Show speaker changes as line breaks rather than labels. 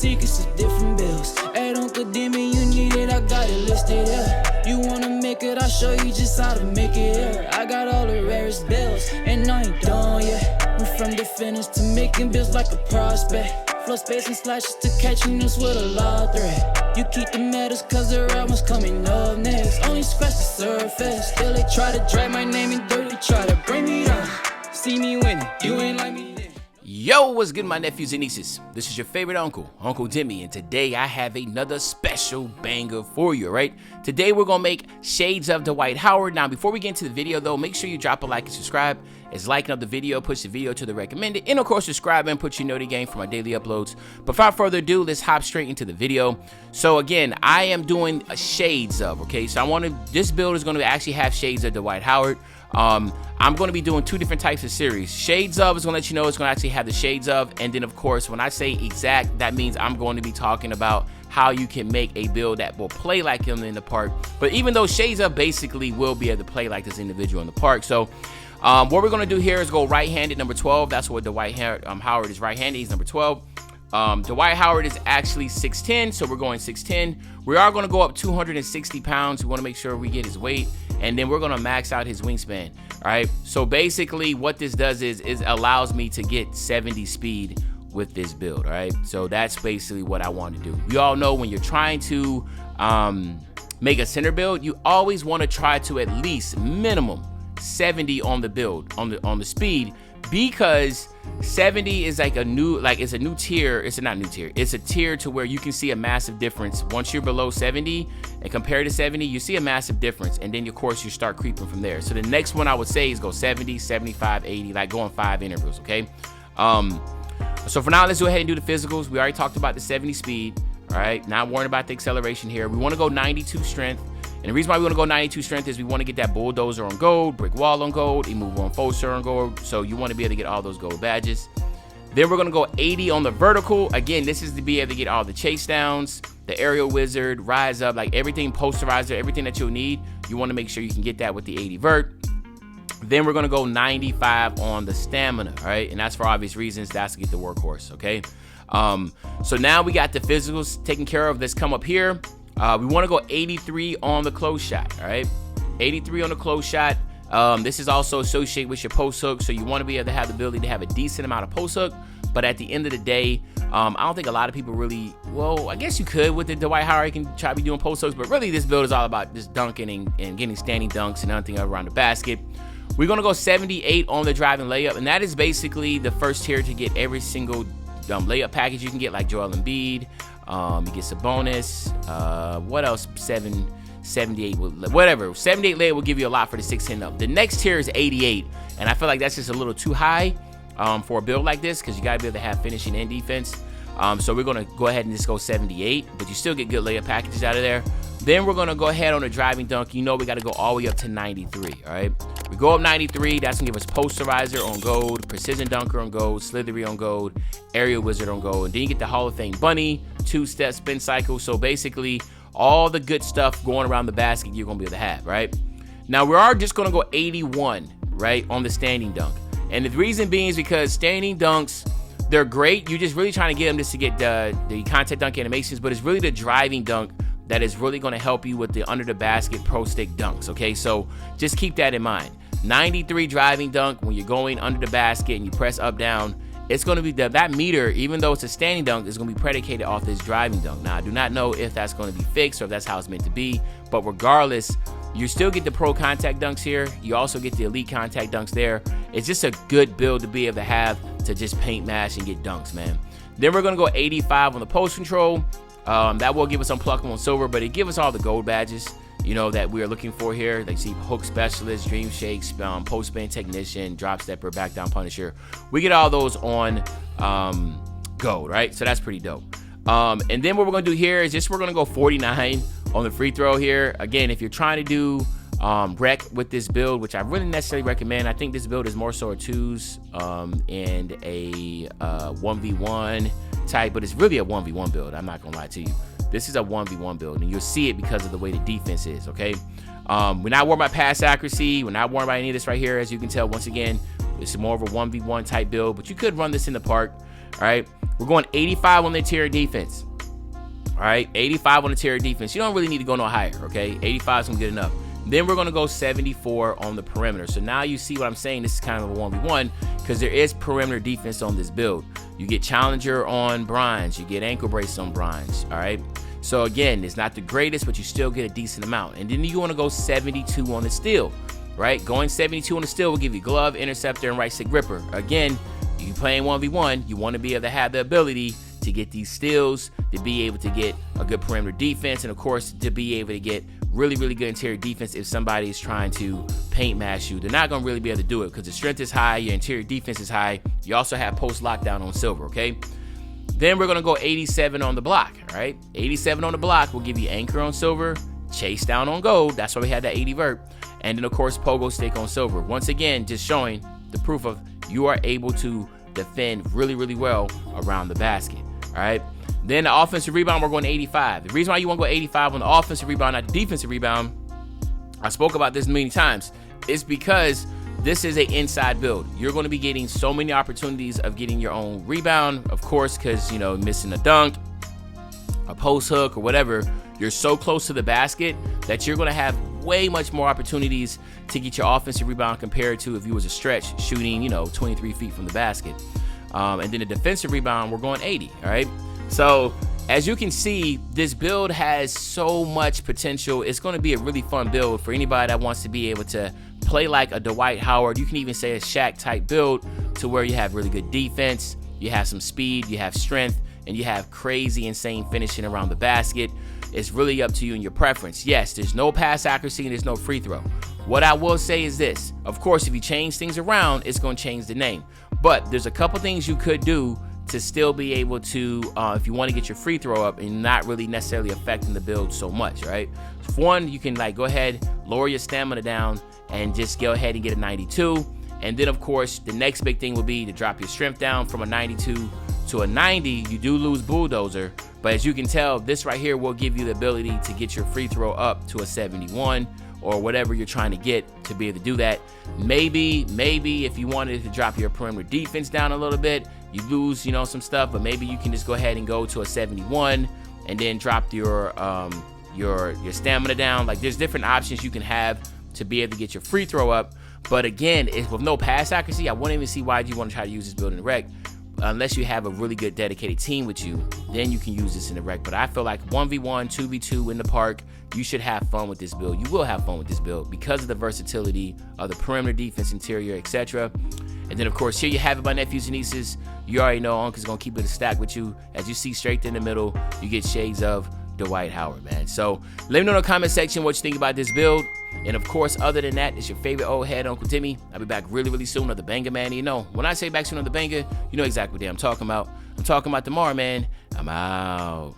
secrets of different bills. Hey, don't condemn me, you need it, I got it listed, yeah. You wanna make it, I'll show you just how to make it, yeah. I got all the rarest bills, and I ain't done yet. Went from the finish to making bills like a prospect. Flow space and slashes to catching us with a law threat. You keep the medals cause the right one's coming up next. Only scratch the surface. Still they try to drag my name in dirt. They try to bring me down. See me winning, you ain't like me then.
Yo, what's good, my nephews and nieces? This is your favorite uncle, Uncle Demi, and today I have another special banger for you, right? Today we're gonna make Shades of Dwight Howard. Now, before we get into the video though, make sure you drop a like and subscribe. As liking up the video, push the video to the recommended, and of course subscribe and put your noti game for my daily uploads. But without further ado, let's hop straight into the video. So again, I am doing a Shades of, okay? So this build is gonna actually have Shades of Dwight Howard. I'm going to be doing two different types of series. Shades of is going to let you know it's going to actually have the shades of, and then of course when I say exact, that means I'm going to be talking about how you can make a build that will play like him in the park. But even though Shades of basically will be able to play like this individual in the park. So what we're going to do here is go right-handed, number 12. That's what Dwight Howard is, right-handed. He's number 12. Dwight Howard is actually 6'10", so we're going 6'10". We are going to go up 260 pounds. We want to make sure we get his weight, and then we're going to max out his wingspan. All right, so basically what this does is allows me to get 70 speed with this build. All right, so that's basically what I want to do. You all know when you're trying to make a center build, you always want to try to at least minimum 70 on the build, on the speed, because 70 is like it's a new tier. It's not a new tier. It's a tier to where you can see a massive difference. Once you're below 70 and compared to 70, you see a massive difference. And then of course you start creeping from there. So the next one I would say is go 70, 75, 80, like going 5 intervals, okay? So for now, let's go ahead and do the physicals. We already talked about the 70 speed, all right? Not worrying about the acceleration here. We want to go 92 strength. And the reason why we want to go 92 strength is we want to get that bulldozer on gold, brick wall on gold, immovable enforcer on gold. So you want to be able to get all those gold badges. Then we're going to go 80 on the vertical. Again, this is to be able to get all the chase downs, the aerial wizard, rise up, like everything, posterizer, everything that you'll need. You want to make sure you can get that with the 80 vert. Then we're going to go 95 on the stamina, all right? And that's for obvious reasons. That's to get the workhorse, okay? So now we got the physicals taken care of. Let's come up here. We want to go 83 on the close shot, all right? 83 on the close shot. This is also associated with your post hook, so you want to be able to have the ability to have a decent amount of post hook. But at the end of the day, I don't think a lot of people really, well, I guess you could with the Dwight Howard, you can try to be doing post hooks, but really this build is all about just dunking and getting standing dunks and everything around the basket. We're going to go 78 on the driving layup, and that is basically the first tier to get every single layup package you can get, like Joel Embiid. You get some bonus. What else? 78, whatever. 78 layup will give you a lot for the 6'10" up. The next tier is 88, and I feel like that's just a little too high for a build like this, because you got to be able to have finishing and defense. So we're going to go ahead and just go 78, but you still get good layup packages out of there. Then we're going to go ahead on a driving dunk. You know we got to go all the way up to 93, all right? We go up 93. That's going to give us posterizer on gold, precision dunker on gold, slithery on gold, aerial wizard on gold. And then you get the Hall of Fame bunny, 2-step spin cycle. So basically all the good stuff going around the basket you're going to be able to have, right? Now we are just going to go 81, right, on the standing dunk. And the reason being is because standing dunks, they're great. You're just really trying to get them just to get the contact dunk animations, but it's really the driving dunk that is really going to help you with the under the basket pro stick dunks, okay? So just keep that in mind. 93 driving dunk, when you're going under the basket and you press up down, it's going to be that meter, even though it's a standing dunk, is going to be predicated off this driving dunk. Now I do not know if that's going to be fixed or if that's how it's meant to be, but regardless, you still get the pro contact dunks here. You also get the elite contact dunks there. It's just a good build to be able to have to just paint mash and get dunks, man. Then we're going to go 85 on the post control. That will give us unpluckable silver, but it gives us all the gold badges, you know, that we are looking for here. Like see hook specialist, dream shakes, post spin technician, drop stepper, back down punisher. We get all those on gold, right? So that's pretty dope. And then what we're gonna do here is just we're gonna go 49 on the free throw here. Again, if you're trying to do rec with this build, which I really necessarily recommend, I think this build is more so a 2s and a 1v1 type, but it's really a 1v1 build. I'm not gonna lie to you. This is a 1v1 build, and you'll see it because of the way the defense is, okay? We're not worried about pass accuracy. We're not worried about any of this right here. As you can tell, once again, it's more of a 1v1 type build, but you could run this in the park, all right? We're going 85 on the interior defense. All right, 85 on the interior defense. You don't really need to go no higher, okay? 85 is good enough. Then we're going to go 74 on the perimeter. So now you see what I'm saying. This is kind of a 1v1 because there is perimeter defense on this build. You get challenger on bronze. You get ankle brace on bronze, all right? So again, it's not the greatest, but you still get a decent amount. And then you want to go 72 on the steel, right? Going 72 on the steel will give you glove, interceptor, and right stick gripper. Again, you playing 1v1, you want to be able to have the ability to get these steals, to be able to get a good perimeter defense, and of course, to be able to get really, really good interior defense if somebody is trying to paint mash you. They're not going to really be able to do it because the strength is high, your interior defense is high. You also have post lockdown on silver, okay? Then we're going to go 87 on the block, all right? 87 on the block will give you anchor on silver, chase down on gold. That's why we had that 80 vert. And then, of course, pogo stick on silver. Once again, just showing the proof of you are able to defend really, really well around the basket, all right? Then the offensive rebound, we're going 85. The reason why you want to go 85 on the offensive rebound, not the defensive rebound, I spoke about this many times, is because this is an inside build. You're going to be getting so many opportunities of getting your own rebound, of course, because, you know, missing a dunk, a post hook, or whatever. You're so close to the basket that you're going to have way much more opportunities to get your offensive rebound compared to if you was a stretch shooting, you know, 23 feet from the basket. And then the defensive rebound, we're going 80, all right? So as you can see, this build has so much potential. It's going to be a really fun build for anybody that wants to be able to play like a Dwight Howard. You can even say a Shaq type build to where you have really good defense, you have some speed, you have strength, and you have crazy, insane finishing around the basket. It's really up to you and your preference. Yes, there's no pass accuracy and there's no free throw. What I will say is this. Of course, if you change things around, it's going to change the name. But there's a couple things you could do to still be able to, if you want to get your free throw up and not really necessarily affecting the build so much, right? For one, you can like go ahead, lower your stamina down and just go ahead and get a 92. And then of course, the next big thing will be to drop your strength down from a 92 to a 90. You do lose bulldozer, but as you can tell, this right here will give you the ability to get your free throw up to a 71 or whatever you're trying to get to be able to do that. Maybe if you wanted to drop your perimeter defense down a little bit, you lose, you know, some stuff, but maybe you can just go ahead and go to a 71 and then drop your stamina down. Like there's different options you can have to be able to get your free throw up. But again, if with no pass accuracy, I wouldn't even see why you want to try to use this build in the rec. Unless you have a really good dedicated team with you, then you can use this in the rec. But I feel like 1v1, 2v2 in the park, you should have fun with this build. You will have fun with this build because of the versatility of the perimeter defense, interior, etc. And then, of course, here you have it, my nephews and nieces. You already know Uncle's going to keep it a stack with you. As you see straight in the middle, you get shades of Dwight Howard, man. So let me know in the comment section what you think about this build. And of course, other than that, it's your favorite old head, Uncle Timmy. I'll be back really, really soon. Another banger, man. You know, when I say back soon, another banger, you know exactly what I'm talking about. I'm talking about tomorrow, man. I'm out.